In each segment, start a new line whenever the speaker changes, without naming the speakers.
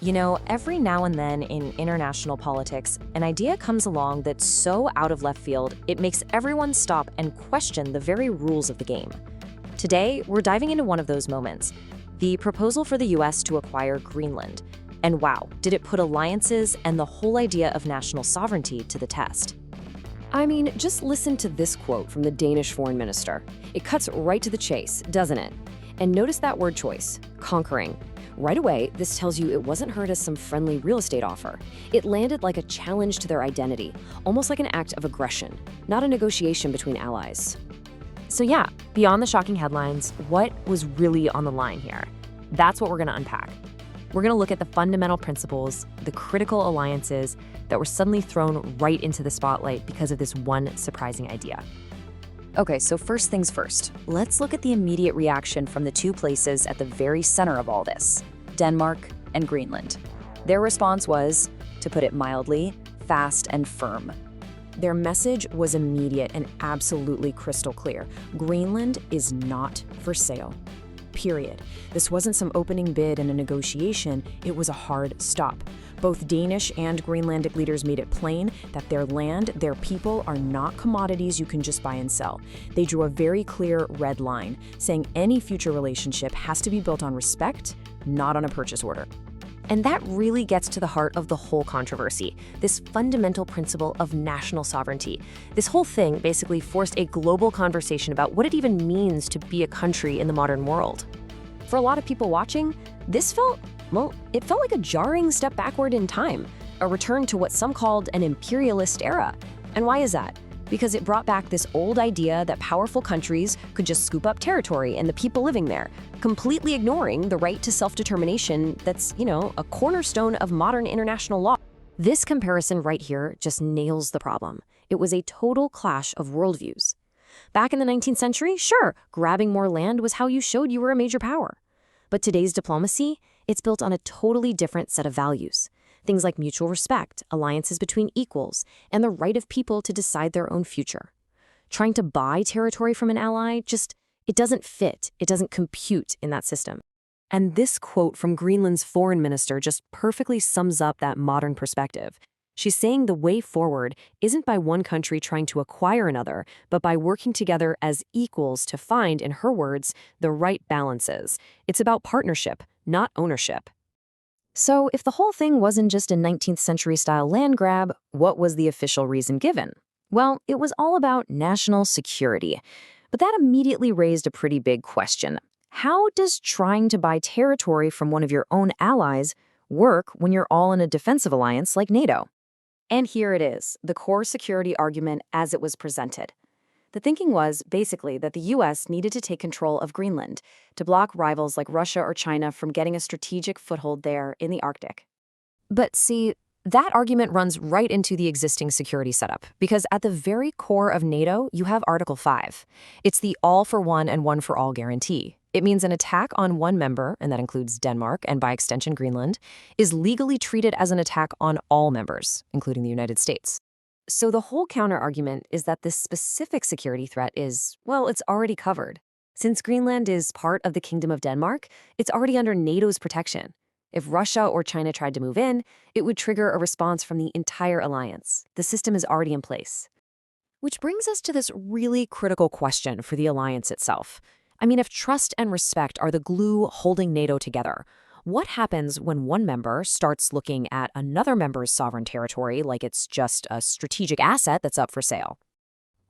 You know, every now and then in international politics, an idea comes along that's so out of left field, it makes everyone stop and question the very rules of the game. Today, we're diving into one of those moments, the proposal for the US to acquire Greenland. And wow, did it put alliances and the whole idea of national sovereignty to the test.
I mean, just listen to this quote from the Danish Foreign Minister. It cuts right to the chase, doesn't it? And notice that word choice, conquering. Right away, this tells you it wasn't heard as some friendly real estate offer. It landed like a challenge to their identity, almost like an act of aggression, not a negotiation between allies.
So yeah, beyond the shocking headlines, what was really on the line here? That's what we're going to unpack. We're going to look at the fundamental principles, the critical alliances that were suddenly thrown right into the spotlight because of this one surprising idea. Okay, so first things first, let's look at the immediate reaction from the two places at the very center of all this, Denmark and Greenland. Their response was, to put it mildly, fast and firm. Their message was immediate and absolutely crystal clear. Greenland is not for sale. Period. This wasn't some opening bid and a negotiation, it was a hard stop. Both Danish and Greenlandic leaders made it plain that their land, their people are not commodities you can just buy and sell. They drew a very clear red line, saying any future relationship has to be built on respect, not on a purchase order. And that really gets to the heart of the whole controversy, this fundamental principle of national sovereignty. This whole thing basically forced a global conversation about what it even means to be a country in the modern world. For a lot of people watching, this felt like a jarring step backward in time, a return to what some called an imperialist era. And why is that? Because it brought back this old idea that powerful countries could just scoop up territory and the people living there, completely ignoring the right to self-determination that's, a cornerstone of modern international law. This comparison right here just nails the problem. It was a total clash of worldviews. Back in the 19th century, sure, grabbing more land was how you showed you were a major power. But today's diplomacy, it's built on a totally different set of values. Things like mutual respect, alliances between equals, and the right of people to decide their own future. Trying to buy territory from an ally, it doesn't fit, it doesn't compute in that system. And this quote from Greenland's foreign minister just perfectly sums up that modern perspective. She's saying the way forward isn't by one country trying to acquire another, but by working together as equals to find, in her words, the right balances. It's about partnership, not ownership. So if the whole thing wasn't just a 19th century-style land grab, what was the official reason given? Well, it was all about national security. But that immediately raised a pretty big question. How does trying to buy territory from one of your own allies work when you're all in a defensive alliance like NATO? And here it is, the core security argument as it was presented. The thinking was, basically, that the US needed to take control of Greenland to block rivals like Russia or China from getting a strategic foothold there in the Arctic. But see, that argument runs right into the existing security setup, because at the very core of NATO, you have Article 5. It's the all for one and one for all guarantee. It means an attack on one member, and that includes Denmark and by extension Greenland, is legally treated as an attack on all members, including the United States. So the whole counter-argument is that this specific security threat is, well, it's already covered. Since Greenland is part of the Kingdom of Denmark, it's already under NATO's protection. If Russia or China tried to move in, it would trigger a response from the entire alliance. The system is already in place. Which brings us to this really critical question for the alliance itself. I mean, if trust and respect are the glue holding NATO together, what happens when one member starts looking at another member's sovereign territory like it's just a strategic asset that's up for sale?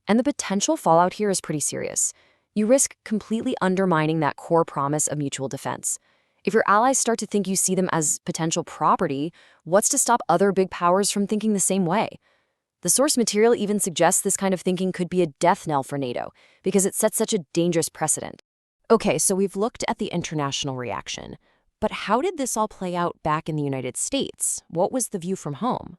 And the potential fallout here is pretty serious. You risk completely undermining that core promise of mutual defense. If your allies start to think you see them as potential property, what's to stop other big powers from thinking the same way? The source material even suggests this kind of thinking could be a death knell for NATO, because it sets such a dangerous precedent. Okay, so we've looked at the international reaction. But how did this all play out back in the United States? What was the view from home?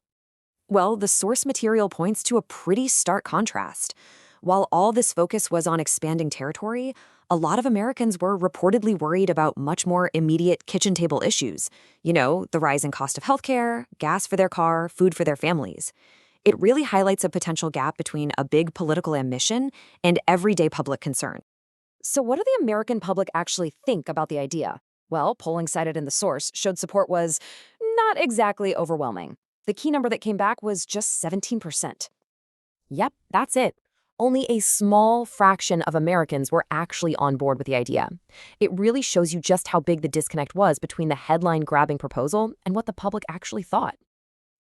Well, the source material points to a pretty stark contrast. While all this focus was on expanding territory, a lot of Americans were reportedly worried about much more immediate kitchen table issues. The rising cost of healthcare, gas for their car, food for their families. It really highlights a potential gap between a big political ambition and everyday public concern. So what do the American public actually think about the idea? Well, polling cited in the source showed support was
not exactly overwhelming. The key number that came back was just 17%.
Yep, that's it. Only a small fraction of Americans were actually on board with the idea. It really shows you just how big the disconnect was between the headline-grabbing proposal and what the public actually thought.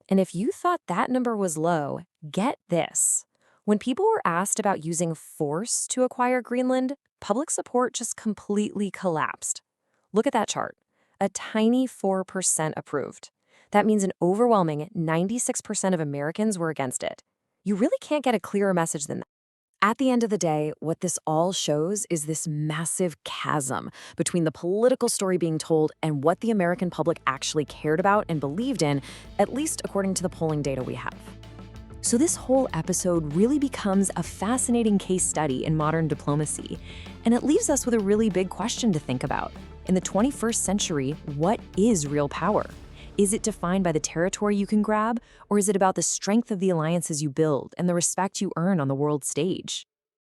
And if you thought that number was low, get this. When people were asked about using force to acquire Greenland, public support just completely collapsed. Look at that chart. A tiny 4% approved. That means an overwhelming 96% of Americans were against it. You really can't get a clearer message than that. At the end of the day, what this all shows is this massive chasm between the political story being told and what the American public actually cared about and believed in, at least according to the polling data we have. So this whole episode really becomes a fascinating case study in modern diplomacy, and it leaves us with a really big question to think about. In the 21st century, what is real power? Is it defined by the territory you can grab, or is it about the strength of the alliances you build and the respect you earn on the world stage?